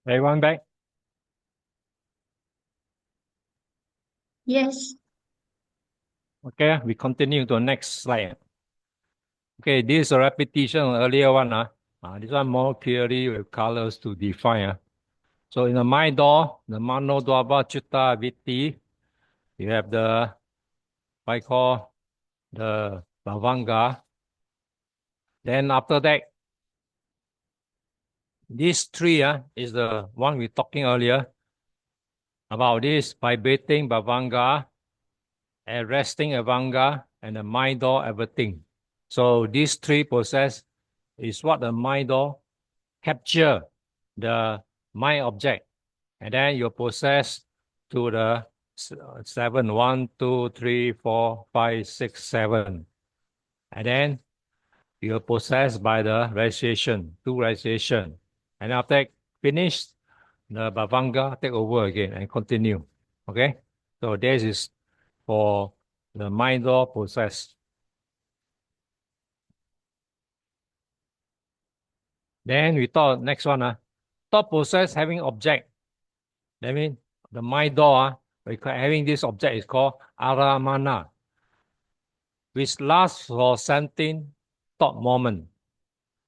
Everyone back? Yes. Okay, we continue to the next slide. Okay, this is a repetition of the earlier one. This one more clearly with colors to define. So in the my door, the mano dwaba chitta viti, you have the what I call the bhavanga. Then after that, these three is the one we talking earlier about this vibrating bhavanga, and resting bhavanga, and the mind door everything. So these three process is what the mind door capture the mind object, and then you process to the seven, 1, 2, 3, 4, 5, 6, 7, and then you process by the registration, two registration, and after that finish, the bhavanga take over again and continue. Okay, so this is for the mind door process. Then we thought next one, thought process having object. That means the mind door, having this object is called aramana, which lasts for 17 thought moment.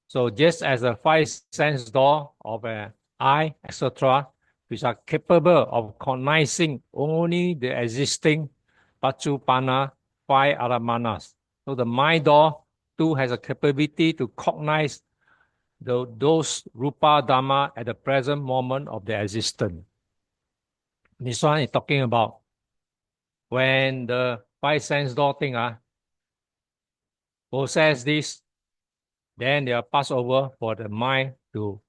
So just as a five sense door of an eye, etc., which are capable of cognizing only the existing Pachupana five aramanas. So the mind door too has a capability to cognize those rupa dhamma at the present moment of their existence. This one is talking about when the five sense door thing process this, then they are passed over for the mind to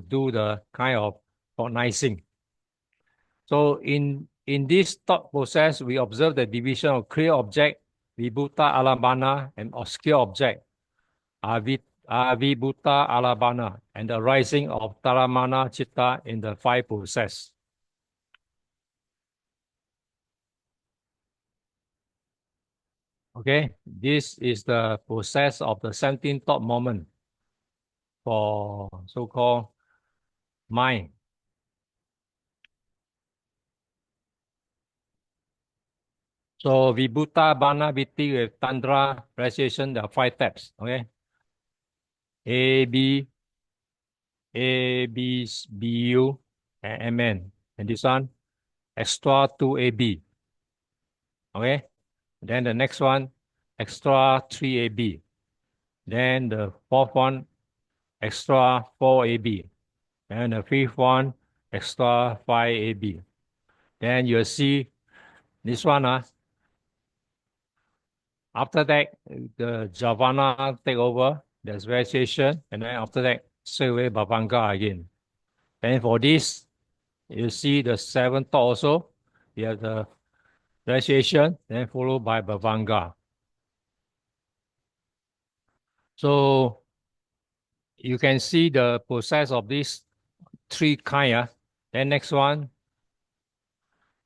do the kind of cognizing. So in this thought process, we observe the division of clear object, vibhuta alabana, and obscure object, avibhuta alabana, and the rising of taramana chitta in the five process. Okay, this is the process of the 17 thought moment for so-called mind. So Vibhuta Bana Viti with Tantra recitation, there are five steps. Okay. A, B, A, B, B, U, and MN. And this one, extra 2 AB. Okay. Then the next one, extra 3 AB. Then the fourth one, extra 4 AB. And the fifth one, extra 5 AB. Then you'll see this one, after that, the Javana take over, there's variation, and then after that, straight away Bhavanga again. And for this, you see the seventh thought also, you have the variation, then followed by Bhavanga. So you can see the process of these three kind. Then next one,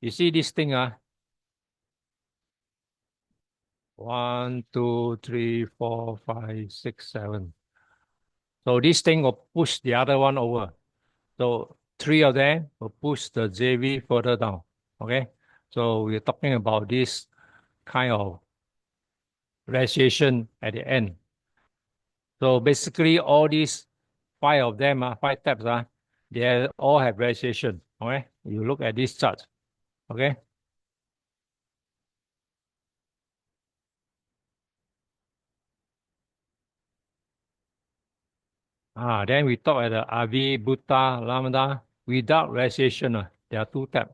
you see this thing, 1, 2, 3, 4, 5, 6, 7. So this thing will push the other one over. So three of them will push the JV further down. Okay. So we're talking about this kind of radiation at the end. So basically all these five of them, five steps, they all have radiation. Okay. You look at this chart. Okay. Then we talk at the Avi, Bhuta, Lambda without radiation. There are two steps.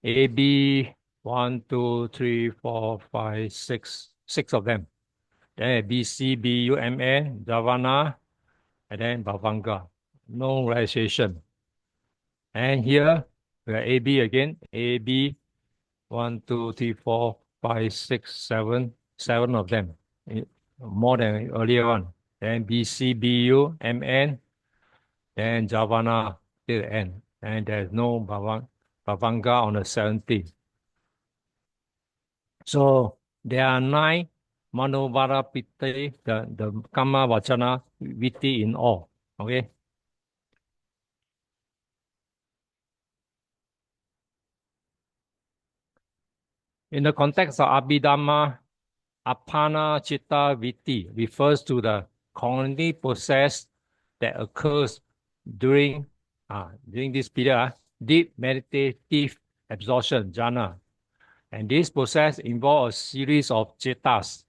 A, B, 1, 2, 3, 4, 5, 6 of them. Then B, C, B, U, M, A, Javana, and then Bhavanga. No realization. And here we are A, B again. A, B, 1, 2, 3, 4, 5, 6, 7. 7 of them. More than earlier one. Then B, C, B, U, M, N, then Javana till the end. And there's no Bhavanga on the 17th. So there are 9 Manovara Pitti, the Kama Vachana Viti in all. Okay. In the context of Abhidhamma, Apana Chitta Viti refers to the cognitive process that occurs during, during this period, deep meditative absorption, jhana. And this process involves a series of chetas,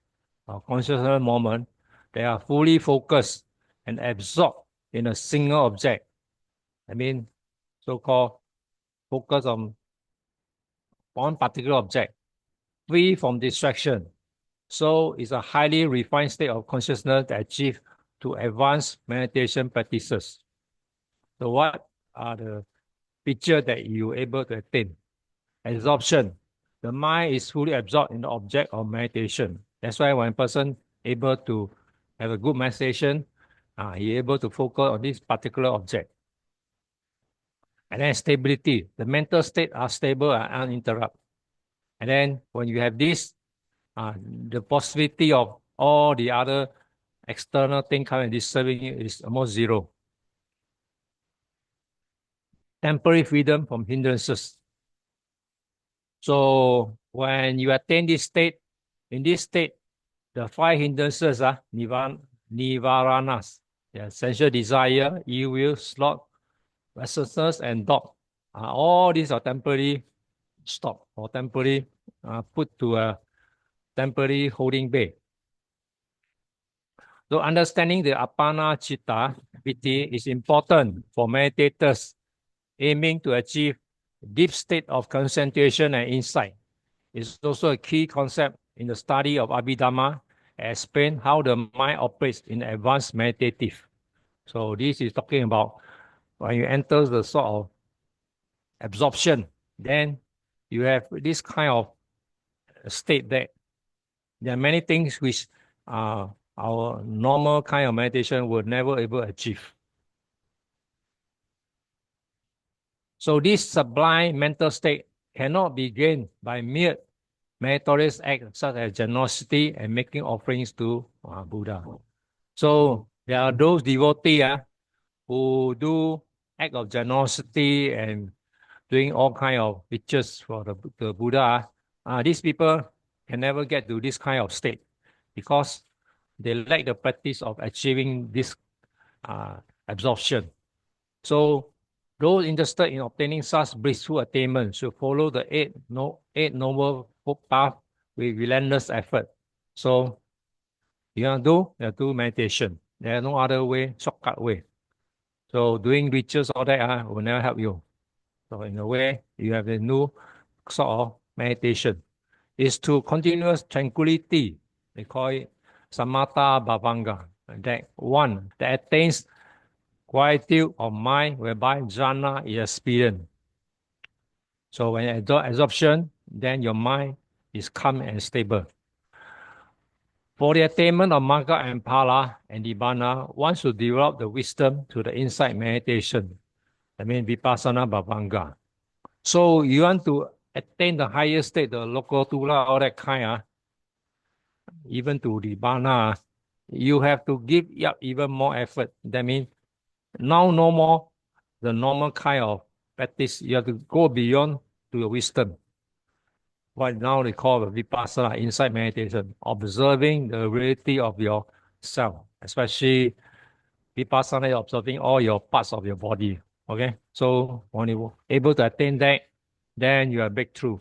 consciousness moments, that are fully focused and absorbed in a single object. I mean, so-called focus on one particular object, free from distraction. So it's a highly refined state of consciousness that achieved to advanced meditation practices. So what are the features that you're able to attain? Absorption. The mind is fully absorbed in the object of meditation. That's why when a person able to have a good meditation, he able to focus on this particular object. And then stability. The mental state are stable and uninterrupted. And then when you have this, the possibility of all the other external thing coming and disturbing you is almost zero. Temporary freedom from hindrances. So when you attain this state, in this state, the five hindrances are nivaranas, the sensual desire, ill will, sloth, restlessness, and doubt. All these are temporary stop or temporary put to a temporary holding bay. So understanding the apana chitta viti is important for meditators aiming to achieve deep state of concentration and insight. It's also a key concept in the study of Abhidhamma, explain how the mind operates in advanced meditative. So this is talking about when you enter the sort of absorption, then you have this kind of state that there are many things which our normal kind of meditation would never able achieve. So this sublime mental state cannot be gained by mere meritorious acts such as generosity and making offerings to Buddha. So there are those devotees who do act of generosity and doing all kind of riches for the Buddha. These people can never get to this kind of state because they lack the practice of achieving this absorption. So those interested in obtaining such blissful attainment should follow the eight noble path with relentless effort. So you want to do meditation. There is no other way, shortcut way. So doing rituals, all that will never help you. So in a way, you have a new sort of meditation. It's to continuous tranquility. They call it samatha bhavanga. That one that attains quietude of mind whereby jhana is experienced. So when you absorption, then your mind is calm and stable. For the attainment of Magga and Phala and Nibbana, one should develop the wisdom to the insight meditation. I mean Vipassana Bhavanga. So you want to attain the highest state, the Lokotula, all that kind, even to Nibbana, you have to give up even more effort. That means now no more the normal kind of practice. You have to go beyond to your wisdom. What now they call the Vipassana, insight meditation, observing the reality of yourself, especially Vipassana is observing all your parts of your body. Okay, so when you're able to attain that, then you are breakthrough.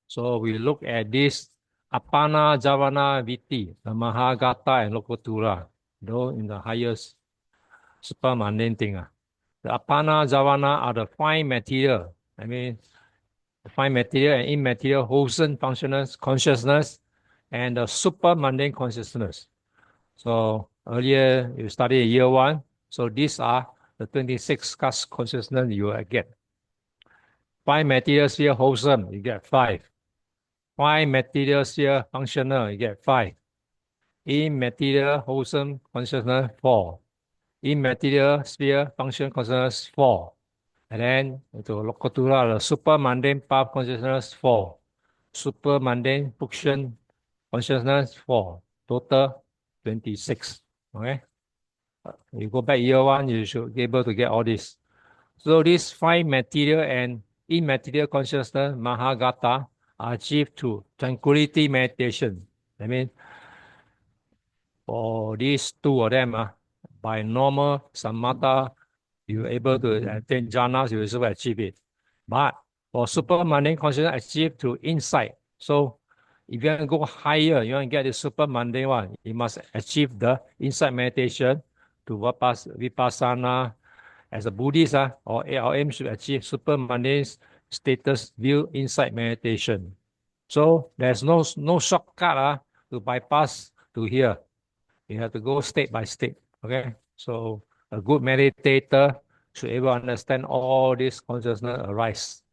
So we look at this Apana Javana Viti, the Mahagata and Lokotura, though in the highest super mundane thing. The Apana Javana are the fine material. I mean, the fine material and immaterial wholesome functional consciousness and the super mundane consciousness. So earlier you studied year one. So these are the 26 consciousness you will get. Fine material sphere wholesome, you get 5. Fine material sphere functional, you get 5. Immaterial wholesome consciousness, 4. Immaterial sphere function consciousness, 4. And then to Lokotura, the super mundane path consciousness, 4. Super mundane function consciousness, 4. Total 26. Okay. You go back year one, you should be able to get all this. So these five material and immaterial consciousness, Mahagata, are achieved through tranquility meditation. I mean, for these two of them, by normal samatha, you're able to attain jhanas, you also achieve it. But for super mundane consciousness, achieved through insight. So if you want to go higher, you want to get the super mundane one, you must achieve the insight meditation to vipassana. As a Buddhist, our aim should achieve super mundane status view insight meditation. So there's no shortcut to bypass to here. You have to go state by state. Okay. So a good meditator should able to understand all this consciousness arise.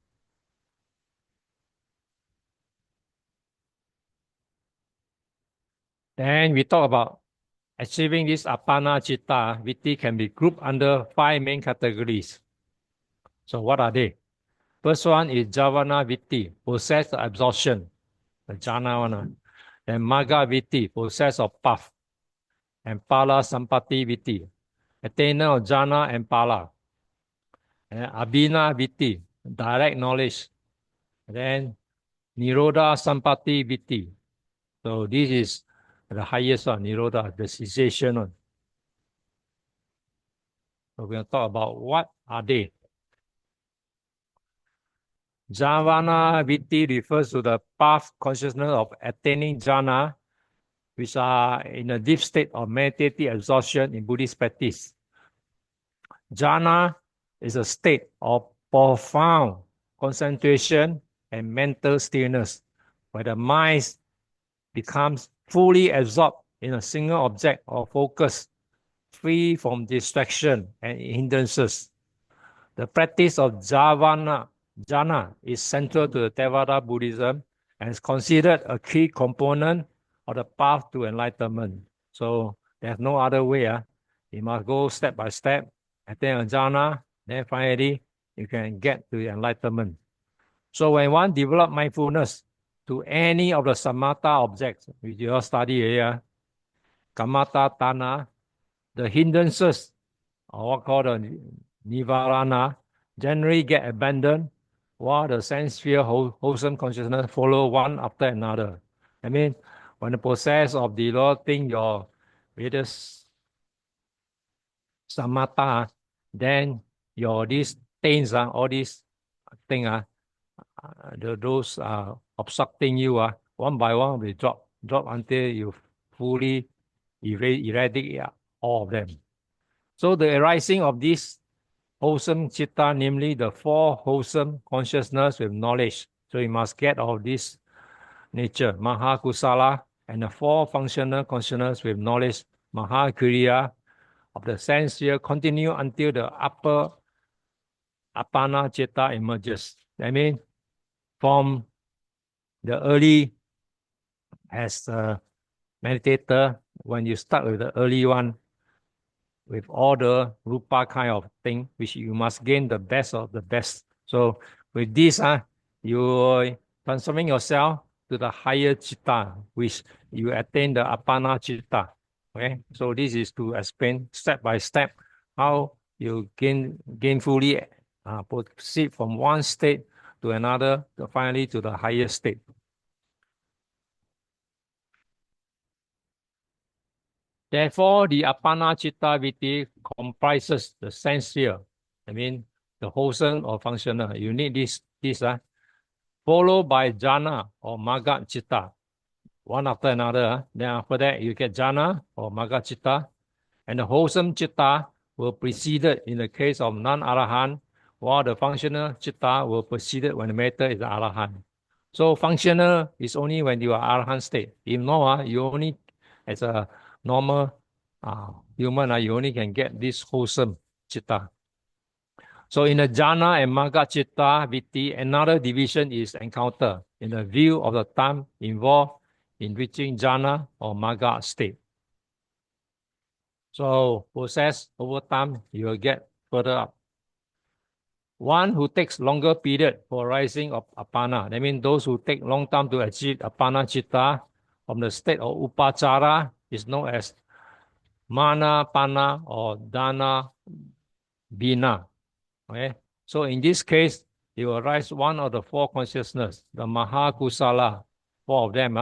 Then we talk about achieving this apana citta vitti can be grouped under five main categories. So what are they? First one is javana vitti, process of absorption, the jhana one. Then magga vitti, process of path. And pala sampati vitti, attainer of jhana and pala. And abhina vitti, direct knowledge. Then nirodha sampati vitti. So this is the highest one, nirodha, the cessation one. So we're going to talk about what are they. Jhavana vitti refers to the path consciousness of attaining jhana, which are in a deep state of meditative absorption in Buddhist practice. Jhana is a state of profound concentration and mental stillness, where the mind becomes fully absorbed in a single object or focus, free from distraction and hindrances. The practice of jhana is central to the Theravada Buddhism and is considered a key component of the path to enlightenment. So there's no other way. You must go step by step, attain a jhana, then finally you can get to the enlightenment. So when one develops mindfulness to any of the samatha objects, which you all study here, kamata tana, the hindrances, or what called the nivarana, generally get abandoned, while the sense sphere wholesome consciousness follow one after another. I mean, when the process of developing your various samatha, then your these things, all these things, those obstructing you, one by one will drop until you fully eradicate all of them. So the arising of this wholesome chitta, namely the four wholesome consciousness with knowledge. So you must get all this nature, mahakusala, and the four functional consciousness with knowledge, mahakriya, of the sense sphere, continue until the upper apana chitta emerges. I mean, from the early as a meditator, when you start with the early one, with all the rupa kind of thing, which you must gain the best of the best. So with this, you transforming yourself to the higher chitta, which you attain the apana chitta. Okay, so this is to explain step by step how you gainfully proceed from one state to another, finally to the higher state. Therefore, the apana citta vitti comprises the sense sphere. I mean, the wholesome or functional. You need this, followed by jhana or magga citta, one after another. Then after that, you get jhana or magga citta, and the wholesome citta will precede it in the case of non-arahant, while the functional citta will precede it when the matter is arahant. So functional is only when you are arahant state. If not, you only as a normal human, you only can get this wholesome citta. So in the jhana and magga citta vitti, another division is encountered in the view of the time involved in reaching jhana or magga state. So process over time, you will get further up. One who takes longer period for rising of apana, that means those who take long time to achieve apana citta from the state of upachara is known as mana, pana, or dana, bina. Okay. So in this case, it will arise one of the four consciousness, the Mahakusala, four of them,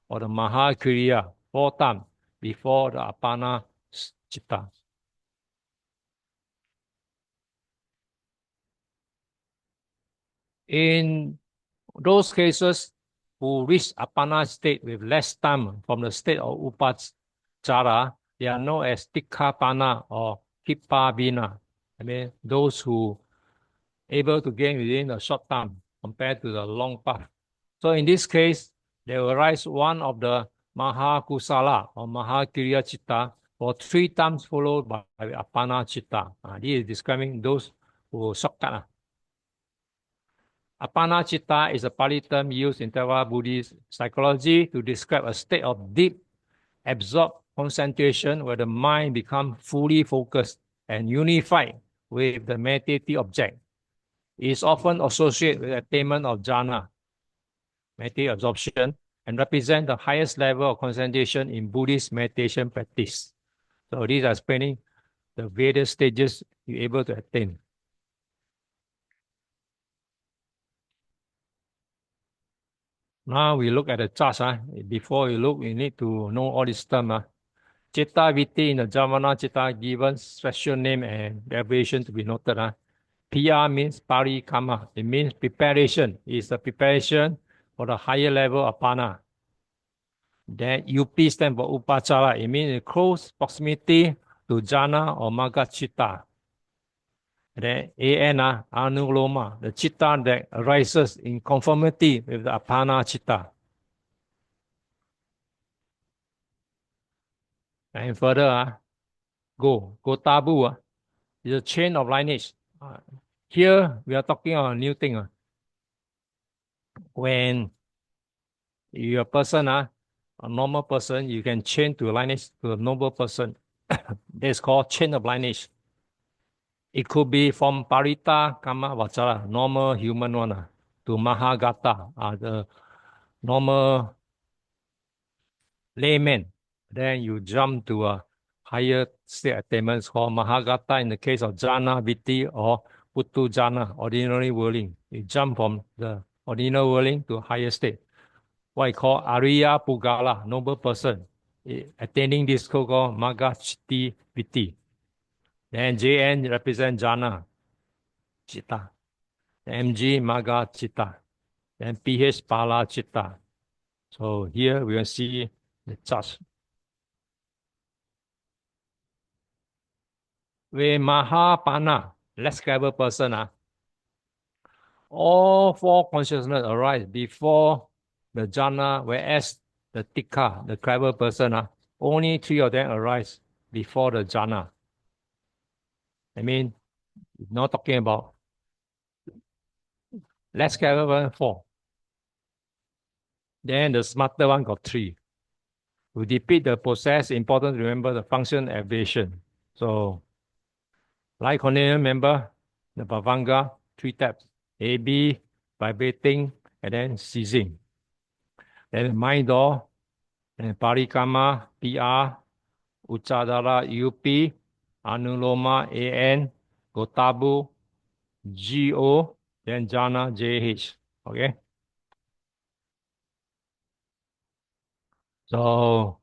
or the Mahakriya, four times before the Apana Chitta. In those cases who reach Apana state with less time from the state of Upachara, they are known as Tikkapana or Kippabina. I mean, those who able to gain within a short time compared to the long path. So in this case, they will rise one of the Mahakusala or Mahakriya Chitta for 3 times followed by Apana Chitta. This is describing those who shortcut. Apana Chitta is a Pali term used in Theravada Buddhist psychology to describe a state of deep, absorbed concentration where the mind becomes fully focused and unified with the meditative object. It is often associated with attainment of jhana, meditative absorption, and represent the highest level of concentration in Buddhist meditation practice. So these are explaining the various stages you're able to attain. Now we look at the charts. Before you look, you need to know all these terms. Chitta Viti in the Javana Chitta given special name and abbreviation to be noted. PR means Parikama. It means preparation. It's the preparation for the higher level of Pana. Then UP stands for Upachara. It means close proximity to Jhana or Magga Chitta. Then AN, Anuloma, the Chitta that arises in conformity with the Apana Chitta. And further, Gotabu is a chain of lineage. Here we are talking on a new thing. When you're a person, a normal person, you can chain to lineage to a noble person. That's called chain of lineage. It could be from Parita Kama Vachara, normal human one, to Mahagata, the normal layman. Then you jump to a higher state attainment called Mahagata in the case of Jhana, Viti, or Putu Jhana, ordinary whirling. You jump from the ordinary whirling to higher state. What I call Arya Pugala, noble person, attaining this so-called Magachiti Viti. Then JN represent Jhana, Chitta. MG Maga Chitta. Then PH Pala Chitta. So here we will see the charts. With Mahapana, less clever person, all four consciousness arise before the jhana, whereas the tikka, the clever person, only 3 of them arise before the jhana. I mean, not talking about less clever one, 4. Then the smarter one got 3. To repeat the process, important to remember the function abbreviation. So, like Cornelius, remember the Bhavanga, 3 taps. A, B, vibrating, and then ceasing. Then mind door, and Parikama, PR, Uchadara, UP, Anuloma, AN, Gotabu, GO, then Jana, JH. Okay? So,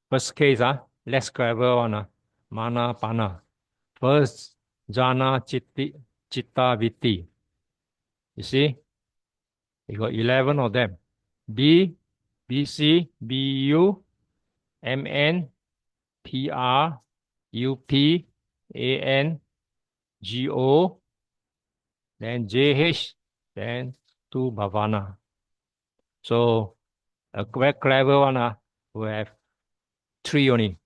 first case, less clever one, Mana Pana. First, Jana, Chitta, Viti. You see? You got 11 of them. B, BC, BU, MN, PR, UP, AN, GO, then JH, then 2 Bhavana. So a very clever one will have 3 only.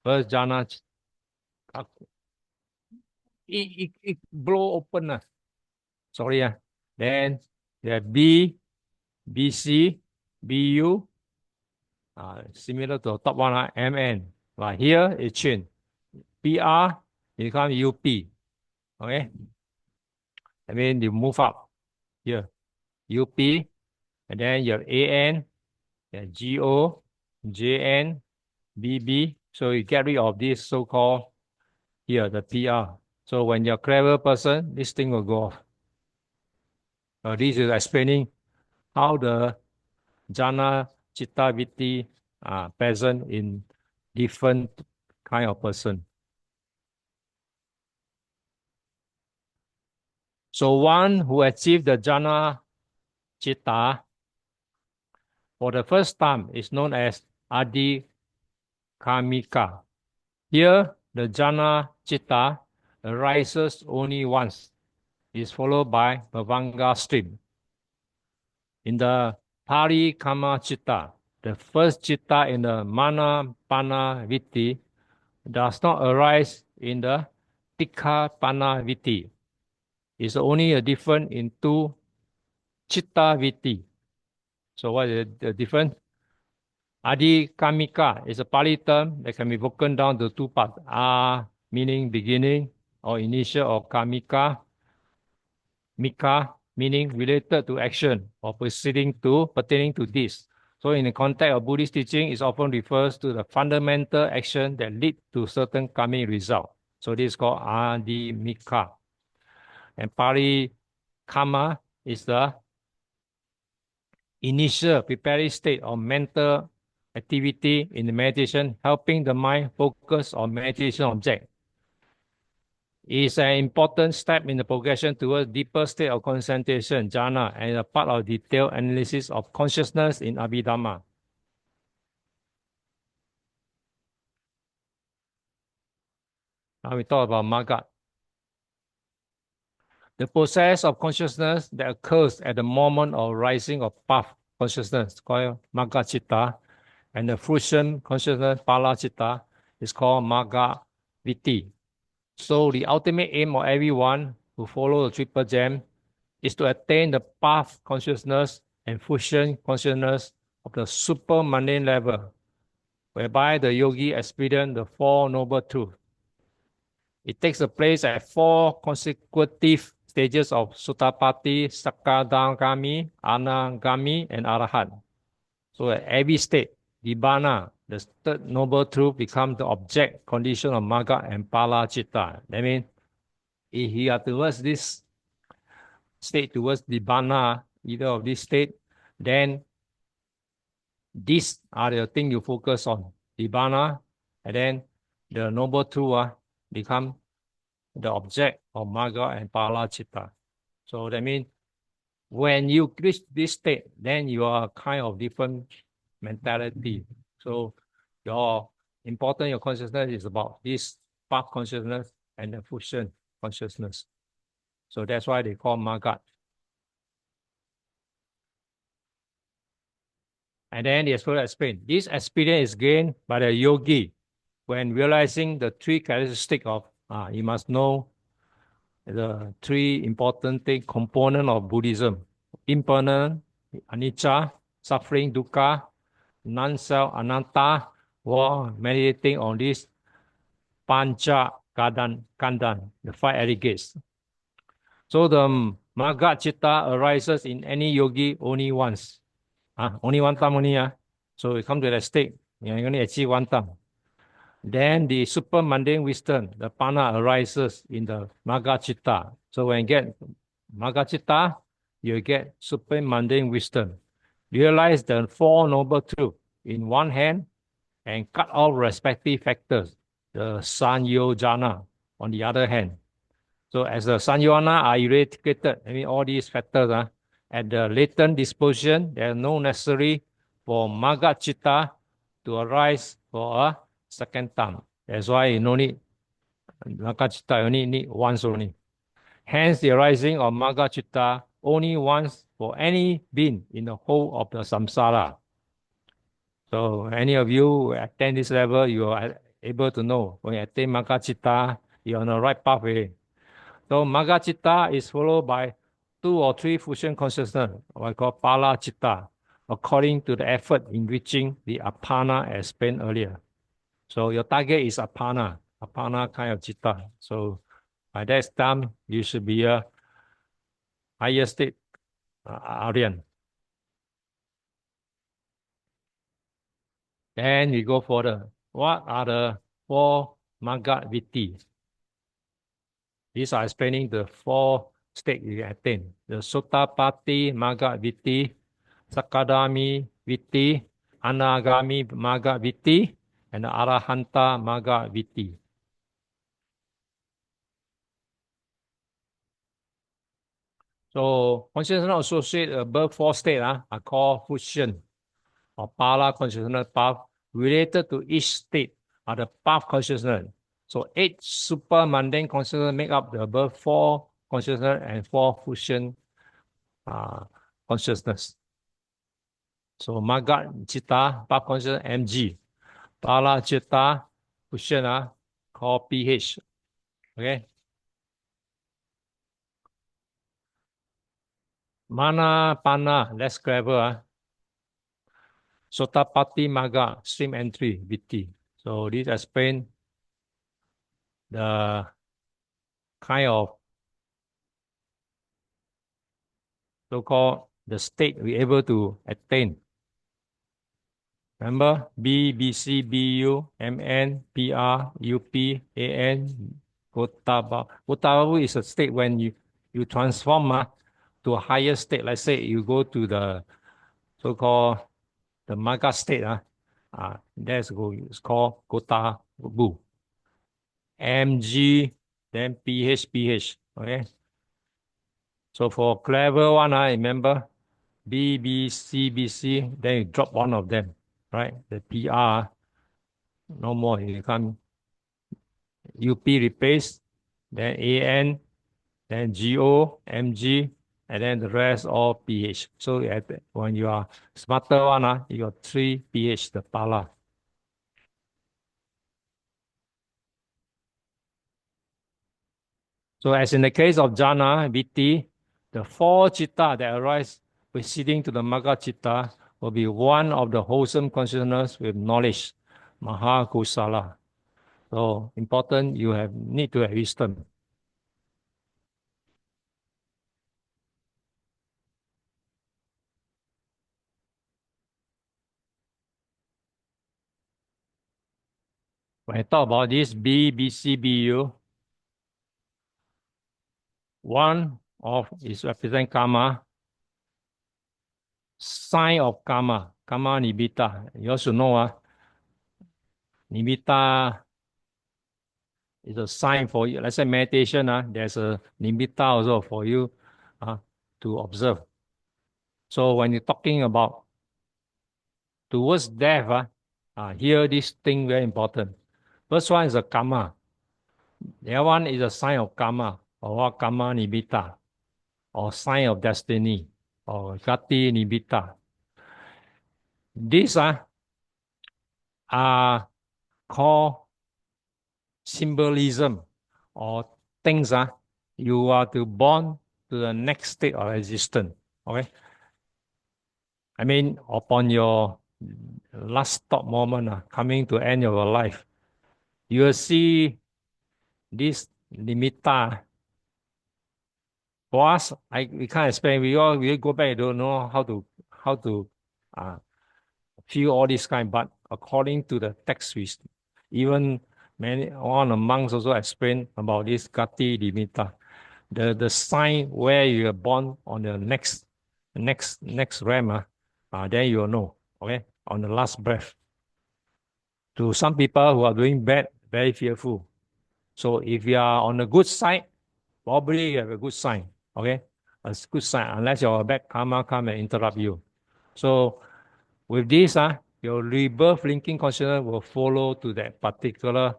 First jhana, it blow open. Sorry. Then you have B, BC, BU, similar to the top one, MN. But here it change. PR become UP. Okay? I mean, you move up here. UP, and then you have AN, GO, JN, BB. So you get rid of this so-called here, the PR. So when you're a clever person, this thing will go off. This is explaining how the jhana, chitta, vitti are present in different kind of person. So one who achieved the jhana chitta for the first time is known as Adhikamika. Here, the jhana chitta arises only once, is followed by Bhavanga stream. In the Parikama chitta, the first chitta in the Mana Pana Vitti does not arise in the Tikha Pana Vitti. It's only a difference in two chitta vitti. So what is the difference? Adhikamika is a Pali term that can be broken down to two parts. Meaning beginning or initial, or kamika, mika meaning related to action or pertaining to this. So in the context of Buddhist teaching, it often refers to the fundamental action that lead to certain karmic result. So this is called adhimika. And parikama is the initial preparatory state of mental activity in the meditation, helping the mind focus on meditation object. It is an important step in the progression towards deeper state of concentration, jhana, and a part of detailed analysis of consciousness in Abhidhamma. Now we talk about Magga. The process of consciousness that occurs at the moment of rising of path consciousness, called Magga Chitta, and the fruition consciousness, Pala Chitta, is called Magga Vitti. So the ultimate aim of everyone who follow the Triple Gem is to attain the path consciousness and fusion consciousness of the super mundane level, whereby the yogi experience the Four Noble Truths. It takes the place at four consecutive stages of Sutapati, Sakadagami, Anagami, and Arahat. So at every state, Nibbana, the third noble truth, becomes the object condition of Magga and Pala Chitta. That means if you are towards this state, towards Nibbana, either of this state, then these are the things you focus on. Nibbana, and then the noble truth become the object of Magga and Pala Chitta. So that means when you reach this state, then you are kind of different mentality. So your consciousness is about this path consciousness and the fusion consciousness. So that's why they call Magga. And then they further explain, this experience is gained by the yogi when realizing the three characteristics of, you must know the three important component of Buddhism: impermanent, anicca, suffering, dukkha, non-self, anatta, while meditating on this pancha kandan, the five aggregates. So the Magga Chitta arises in any yogi only once. Only one time only. So you come to that state, you only achieve one time. Then the super mundane wisdom, the Pana, arises in the Magga Chitta. So when you get Magga Chitta, you get super mundane wisdom. Realize the Four Noble Truths in one hand and cut off respective factors, the Sanyojana on the other hand. So as the Sanyojana are eradicated, I mean all these factors at the latent disposition, there are no necessary for Magga Chitta to arise for a second time. That's why you no need Magga Chitta, only need once only. Hence the arising of Magga Chitta only once for any being in the whole of the samsara. So any of you attend this level, you are able to know when you attain Magga Chitta, you're on the right pathway. So Magga Chitta is followed by 2 or 3 fusion consciousness, what I call Pala Chitta, according to the effort in reaching the Apana as explained earlier. So your target is Apana kind of Chitta. So by that time, you should be a higher state Aryan. Then we go further. What are the 4 Magga Vitti? These are explaining the four states you attain. The Sotapatti Magga Vitti, Sakadami Vitti, Anagami Magga Vitti, and the Arahanta Magga Vitti. So consciousness associate above four states are called fusion or pala consciousness path. Related to each state are the path consciousness. So 8 super mundane consciousness make up the above 4 consciousness and 4 fusion consciousness. So Maga Chitta, path consciousness Mg. Pala Chitta, fusion called pH. Okay. Mana Pana, less clever. Sotapatti Maga, stream entry, VT. So this explain the kind of so-called the state we're able to attain. Remember, B, B, C, B, U, M, N, P, R, U, P, A, N, Gotabavu. Gotabavu is a state when you transform to a higher state. Let's say you go to the so-called the Maga state. It's called Gotabavu. MG, then PH, PH. Okay. So for clever one, remember B, B, C, B, C, then you drop one of them, right? The PR, no more. You become UP replace, then AN, then GO, MG, and then the rest all PH. So when you are smarter one, you got 3 PH, the pala. So as in the case of jhana, VT, the 4 chitta that arise preceding to the Magga chitta will be one of the wholesome consciousness with knowledge, Mahakusala. So important, you need to have wisdom. When I talk about this B, BC, BU, one of is represent karma, sign of karma, karma nibita. You also know, nibita is a sign for you. Let's say meditation, there's a nibita also for you to observe. So when you're talking about towards death, here this thing very important. First one is a karma. The other one is a sign of karma, or what karma nibita, or sign of destiny, or gati nibita. These are called symbolism, or things you are to born to the next state of existence. Okay. I mean, upon your last stop moment, coming to end of your life, you will see this limita. For us, we can't explain. We go back, don't know how to feel all this kind. But according to the text, even one of the monks also explain about this gati limita, the sign where you are born on the next realm. Then you will know. Okay, on the last breath. To some people who are doing bad, very fearful. So if you are on the good side, probably you have a good sign. Okay, a good sign, unless your bad karma come and interrupt you. So with this, your rebirth linking consciousness will follow to that particular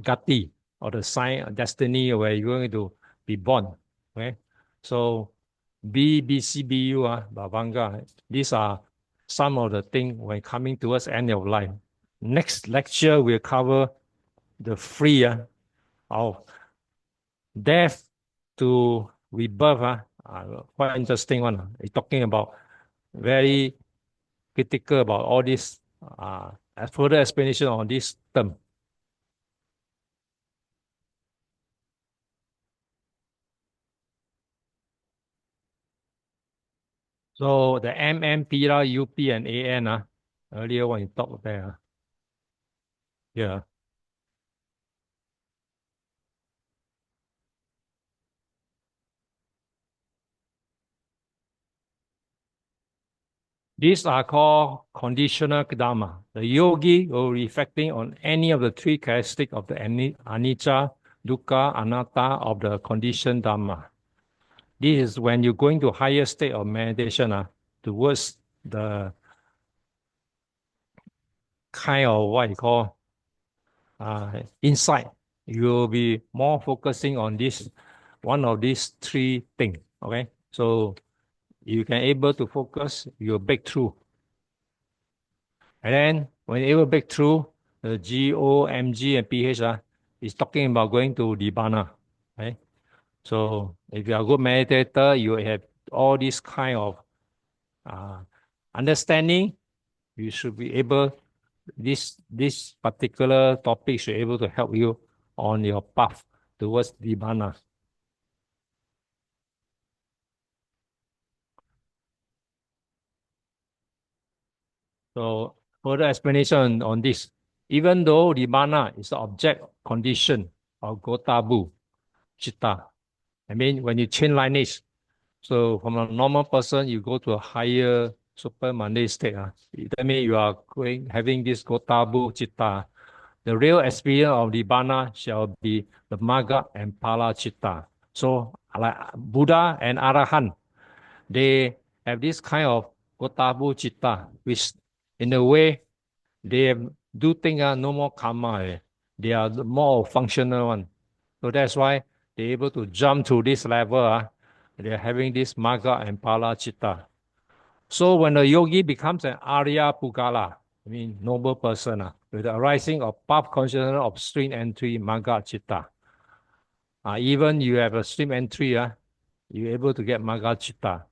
gati, or the sign of destiny where you're going to be born. Okay, so B, B, C, B, U, Bhavanga, these are some of the things when coming towards end of life. Next lecture will cover the free of death to rebirth. Quite interesting one. It's talking about very critical about all this. Further explanation on this term. So the MM, PRA, UP, and AN, earlier when you talked there. Yeah. These are called conditional dharma. The yogi will be reflecting on any of the three characteristics of the anicca, dukkha, anatta of the conditioned dharma. This is when you're going to higher state of meditation towards the kind of what you call insight. You will be more focusing on this one of these three things. Okay, so you can able to focus your breakthrough. And then when you able break through, the G, O, M, G, and PH is talking about going to Nibbana. Right? So if you are a good meditator, you have all this kind of understanding. You should be able, this particular topic should be able to help you on your path towards Nibbana. So further explanation on this. Even though Nibbana is the object condition of Gotabu Chitta, I mean when you change lineage, so from a normal person, you go to a higher super Monday state. That means you are having this Gotabu Chitta. The real experience of Nibbana shall be the Magga and Pala Chitta. So like Buddha and Arahant, they have this kind of Gotabu Chitta, which in a way they do think no more karma. They are the more functional one. So that's why they're able to jump to this level. They're having this Magga and Pala Chitta. So when the yogi becomes an Arya Pugala, I mean noble person, with the arising of path consciousness of stream entry Magga Chitta. Even you have a stream entry, you're able to get Magga Chitta.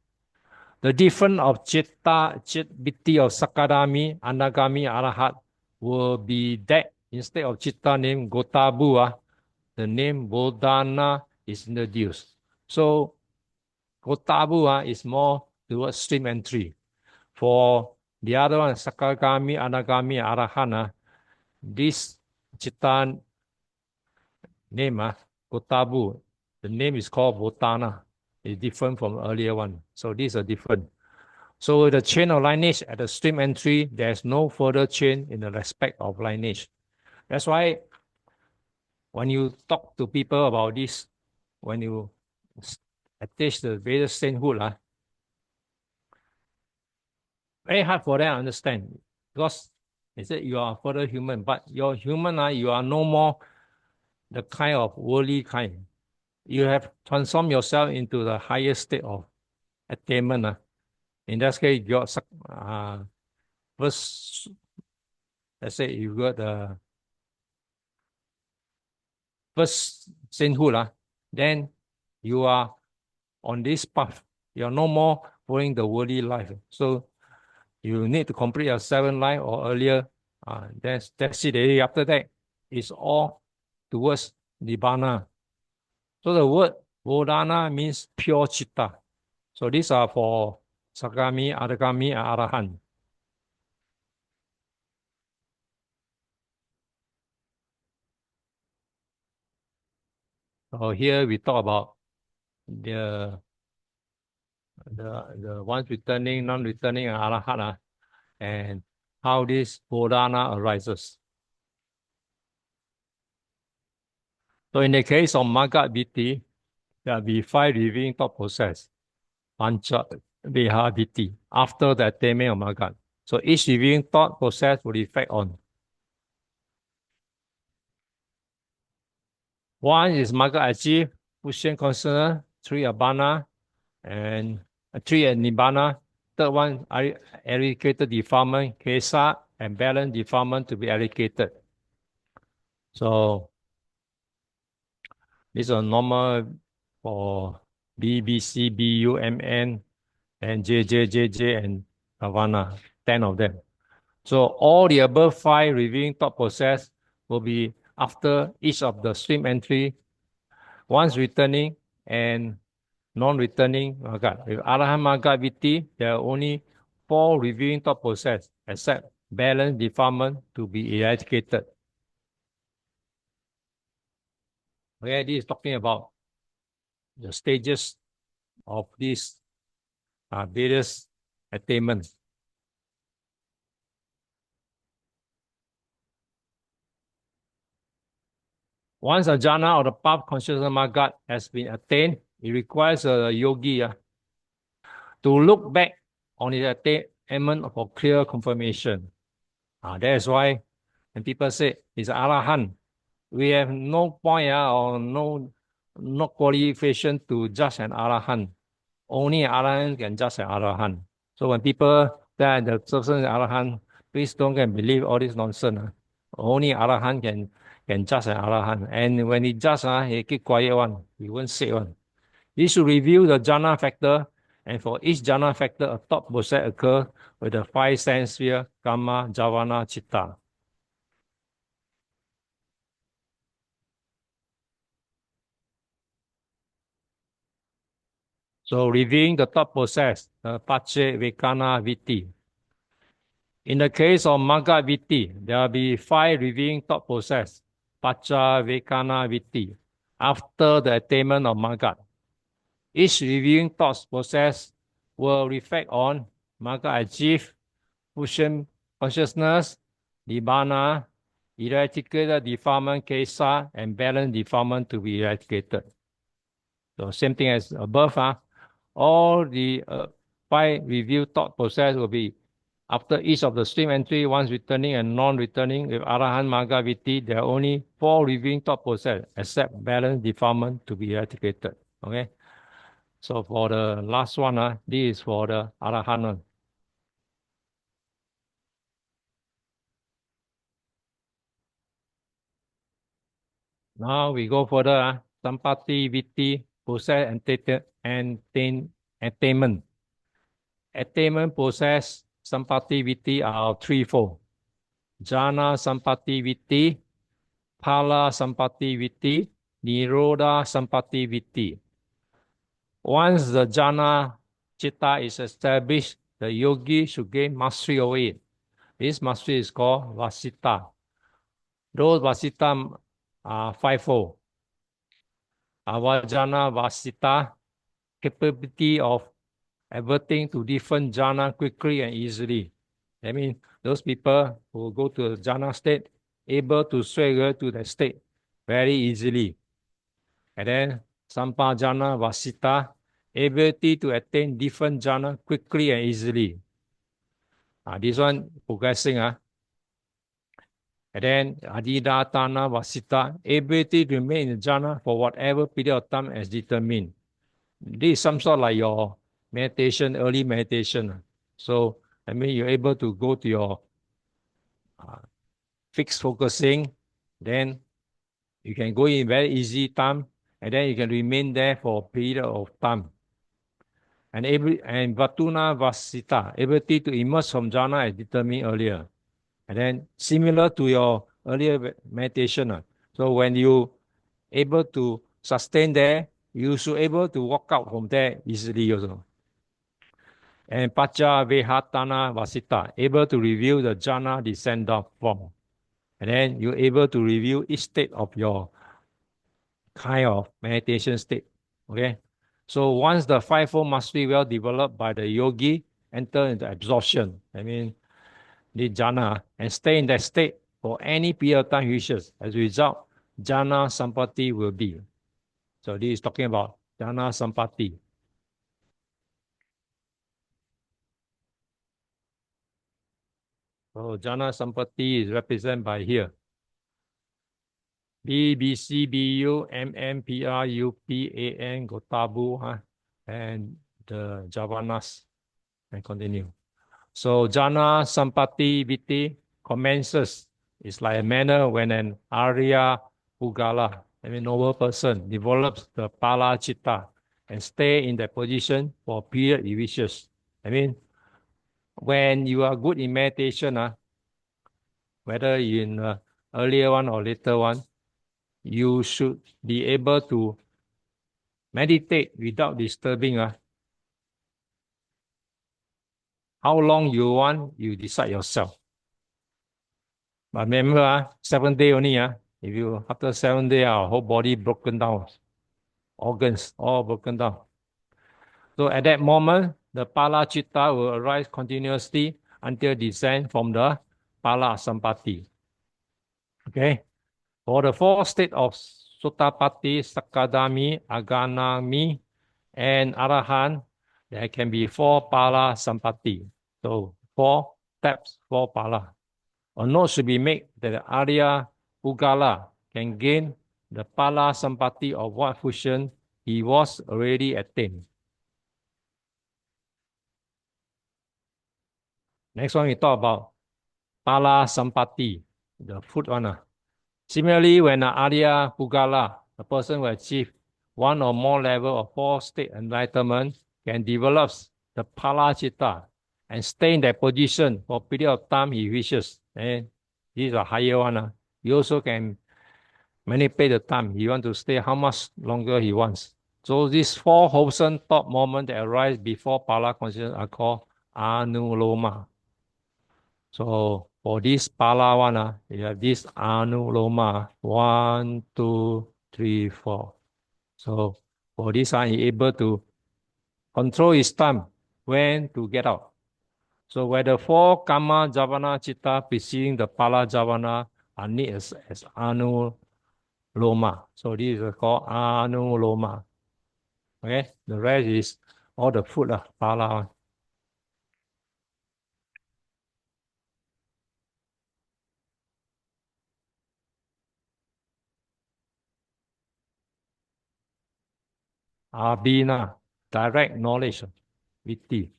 The difference of Chitta, Chitti of Sakadami, Anagami, Arahat will be that instead of Chitta name Gotabu, the name Bodhana is introduced. So Gotabu is more towards stream entry. For the other one, Sakagami, Anagami, Arahana, this Chitta name, Gotabu, the name is called Bodhana. It's different from earlier one. So these are different. So the chain of lineage at the stream entry, there's no further chain in the respect of lineage. That's why when you talk to people about this, when you attach the various sainthood, very hard for them to understand because they said you are further human, but you're human, you are no more the kind of worldly kind. You have transformed yourself into the highest state of attainment. In that case, your first, let's say you got the first sainthood, then you are on this path. You are no more following the worldly life. So you need to complete your 7 life or earlier. That's it. After that, it's all towards Nibbana. So the word Bodhana means pure chitta. So these are for Sakami, Adagami, and Arahant. So here we talk about the ones returning, non-returning, and Arahant, and how this Bodhana arises. So in the case of Magga Biti, there will be 5 revealing thought process, Pancha Viha Biti, after the attainment of Magga. So each revealing thought process will effect on. One is Magga achieve, Pushyan consonant, 3 Abhana, and 3 Nibbana. Third one, eradicated defilement, Kesa, and balance defilement to be eradicated. So these are normal for B, B, C, B, U, M, N, and J, J, J, J, and Havana, 10 of them. So all the above 5 reviewing thought process will be after each of the stream entry, once returning and non-returning Magga. With Arahant Magga Viti, there are only 4 reviewing thought process except balance defilement to be eradicated. Okay, this is talking about the stages of these various attainments. Once a jhana or the path consciousness marga has been attained, it requires a yogi to look back on his attainment for clear confirmation. That is why when people say he's an arahant, we have no point or no qualification to judge an arahant. Only an arahant can judge an arahant. So when people say the person is arahant, please don't get believe all this nonsense. Only arahant can judge an arahant. And when he judge, he keep quiet one. He won't say one. He should review the jhana factor, and for each jhana factor, a thought process occurs with the five sense sphere, karma, javana, chitta. So reviewing the thought process, pache, vekana, viti. In the case of magga viti, there will be five reviewing thought process, pacha, vekana, viti, after the attainment of magga. Each reviewing thought process will reflect on magga achieved, fusion consciousness, nibbana, eradicated defilement, kesa, and balance defilement to be eradicated. So same thing as above. All the five review thought process will be after each of the stream entry, once returning and non-returning with Arahant Magga Viti, there are only four reviewing thought process except balance defilement to be eradicated. Okay. So for the last one, this is for the Arahant one. Now we go further. Sampati Viti process and attainment. Attainment process Sampati Viti are threefold. Jhana Sampati Viti, Phala Sampati Viti, Nirodha Sampati Viti. Once the jhana chitta is established, the yogi should gain mastery over it. This mastery is called vasita. Those vasita are fivefold. Avajana vasita, capability of adverting to different jhana quickly and easily. I mean, those people who go to the jhana state, able to sway to the state very easily. And then sampajana vasita, ability to attain different jhana quickly and easily. This one progressing. And then adidatana vasita, ability to remain in the jhana for whatever period of time as determined. This is some sort like your meditation, early meditation. So, I mean, you're able to go to your fixed focusing, then you can go in very easy time, and then you can remain there for a period of time. And Vatuna Vasita, ability to emerge from jhana as determined earlier. And then similar to your earlier meditation. So when you able to sustain there, you should able to walk out from there easily also. And Pacha Vehatana Vasita, able to review the jhana descent down from. And then you're able to review each state of your kind of meditation state. Okay. So once the fivefold mastery well developed by the yogi, enter into absorption. I mean, the jhana, and stay in that state for any period of time he wishes. As a result, jhana sampati will be. So this is talking about jhana sampati. So jhana sampati is represented by here. B, B, C, B, U, M, M, P, R, U, P, A, N, Gotabu, and the javanas, and continue. So jhana sampati viti commences. It's like a manner when an Arya Pugala, I mean noble person, develops the pala chitta and stay in that position for a period he wishes. I mean, when you are good in meditation, whether in earlier one or later one, you should be able to meditate without disturbing. How long you want, you decide yourself. But remember, 7 days only. If you after 7 days, our whole body broken down, organs all broken down. So at that moment, the pala chitta will arise continuously until descent from the pala sampati. Okay. For the four state of Sotapatti, Sakadami, Aganami, and Arahant, there can be four Pala Sampatti. So four steps, four Pala. A note should be made that the Arya Pugala can gain the Pala Sampatti of what function he was already attained. Next one, we talk about Pala Sampatti, the food one. Similarly, when an Arya Pugala, a person who achieves one or more level of four-state enlightenment, can develop the Pala Chitta and stay in that position for a period of time he wishes. And this is a higher one. He also can manipulate the time. He wants to stay how much longer he wants. So these four wholesome thought moments that arise before Pala consciousness are called Anuloma. So for this Pala one, you have this Anuloma. 1, 2, 3, 4. So for this one, he able to control his time when to get out. So where the four Kama Javana Chitta preceding the Pala Javana are neat as Anuloma. So this is called Anuloma. Okay, the rest is all the food, Pala. Abhina, direct knowledge, Viti.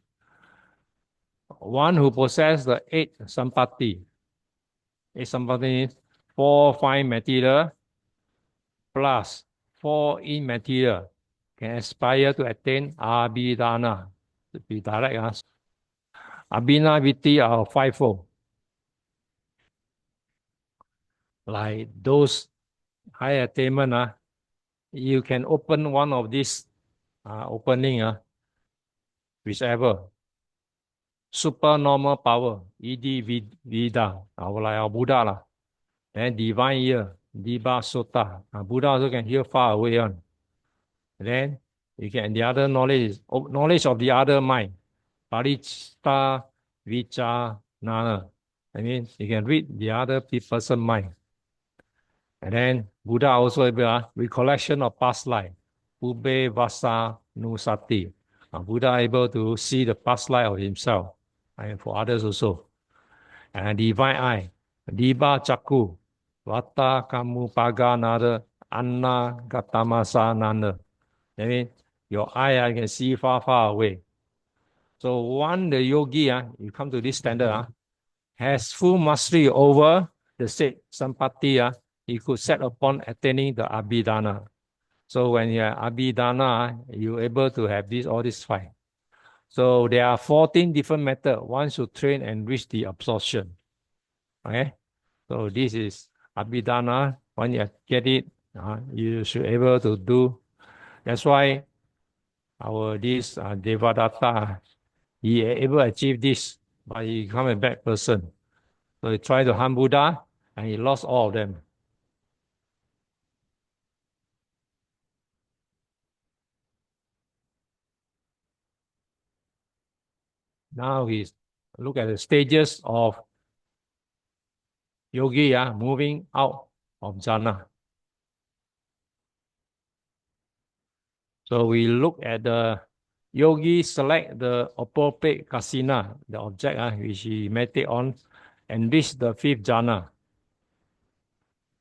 One who possesses the eight sampatti. Eight sampatti is four fine material plus four immaterial can aspire to attain Abhidhamma. To be direct, Abhina Viti are fivefold. Like those high attainment, you can open one of these opening, whichever. Supernormal power, ED Vida, like our Buddha lah. Then divine ear, Diba Sota. Buddha also can hear far away on. Then you can the other knowledge is knowledge of the other mind. Paricita Vicha Nana. I mean, you can read the other person's mind. And then Buddha also able recollection of past life. Ube Vasa Nusati. Buddha able to see the past life of himself and for others also. And divine eye. Diba Chaku. Vata Kamu Paga Nada. Anna Gatamasa Nana. I mean, your eye can see far, far away. So one the yogi, you come to this standard, has full mastery over the state sampatti, he could set upon attaining the abhidhamma. So when you are abhidhamma, you're able to have this all this five. So there are 14 different methods one should train and reach the absorption. Okay, so this is abhidhamma. When you get it, you should able to do. That's why our this Devadatta, he able to achieve this, but he become a bad person. So he tried to harm Buddha, and he lost all of them. Now he's look at the stages of yogi, moving out of jhana. So we look at the yogi select the appropriate kasina, the object which he meditate on, and reach the fifth jhana.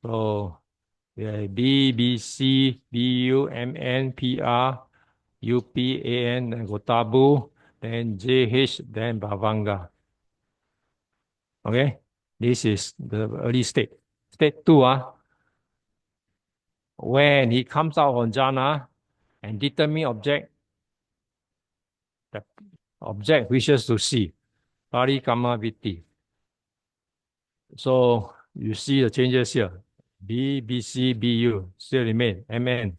So B, B, C, B, U, M, N, P, R, U, P, A, N, then Gotabu, then J, H, then Bhavanga. Okay, this is the early state. State 2, when he comes out on jhana and determine object, the object wishes to see, parikama viti. So you see the changes here. B, B, C, B, U still remain, M, N.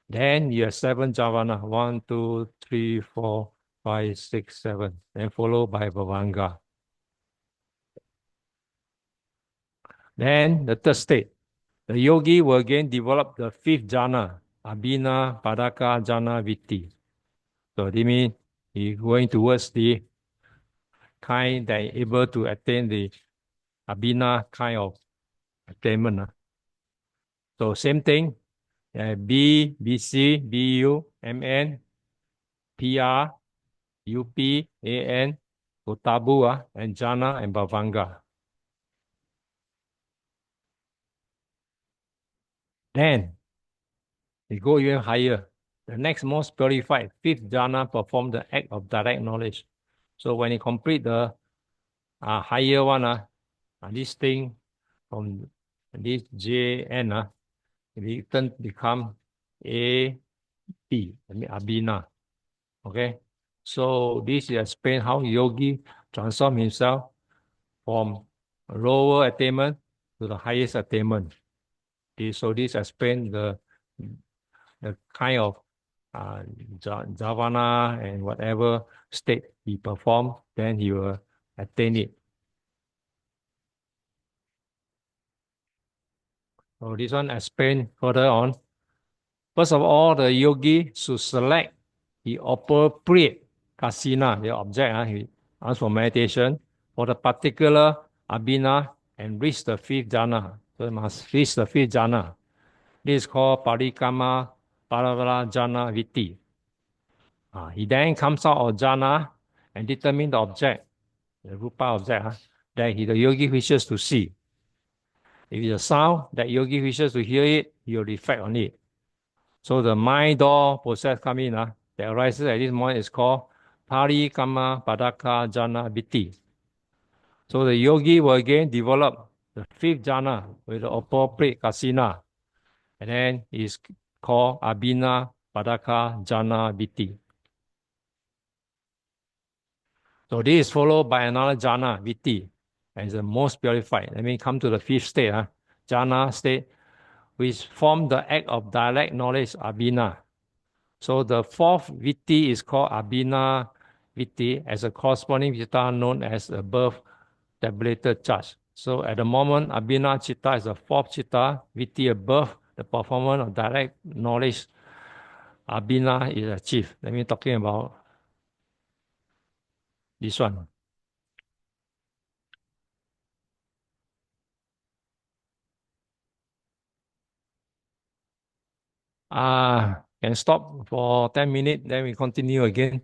Then you have 7 javana, 1, 2, 3, 4, 5, 6, 7, then followed by bhavanga. Then the third state, the yogi will again develop the fifth jhana, abhina padaka jhana viti. So that means he's going towards the kind that is able to attain the abhina kind of attainment. So same thing, B, BC, BU, MN, PR, UP, AN, Utabu, and Jana and Bhavanga. Then we go even higher. The next most purified, fifth jhana, perform the act of direct knowledge. So when you complete the higher one, this thing from this JN, it turn become AP, I mean Abhina. Okay, so this is explain how yogi transform himself from lower attainment to the highest attainment. So this explain the kind of javana and whatever state he perform, then he will attain it. So this one explain further on. First of all, the yogi should select the appropriate kasina, the object he asks for meditation, for the particular abhina and reach the fifth jhana. So he must reach the fifth jhana. This is called parikama paravara jhana viti. He then comes out of jhana and determine the object, the rupa object, that the yogi wishes to see. If it's a sound that yogi wishes to hear it, he will reflect on it. So the mind door process come in, that arises at this moment is called parikama padaka jhana viti. So the yogi will again develop the fifth jhana with the appropriate kasina, and then it's called abhina padaka jhana viti. So this is followed by another jhana, viti, and it's the most purified. Let me come to the fifth state, jhana state, which form the act of direct knowledge, abhina. So the fourth viti is called abhina viti, as a corresponding chitta known as above tabulated charge. So at the moment, abhina chitta is the fourth chitta, viti above the performance of direct knowledge, abhina is achieved. Let me talking about this one. Can stop for 10 minutes, then we continue again.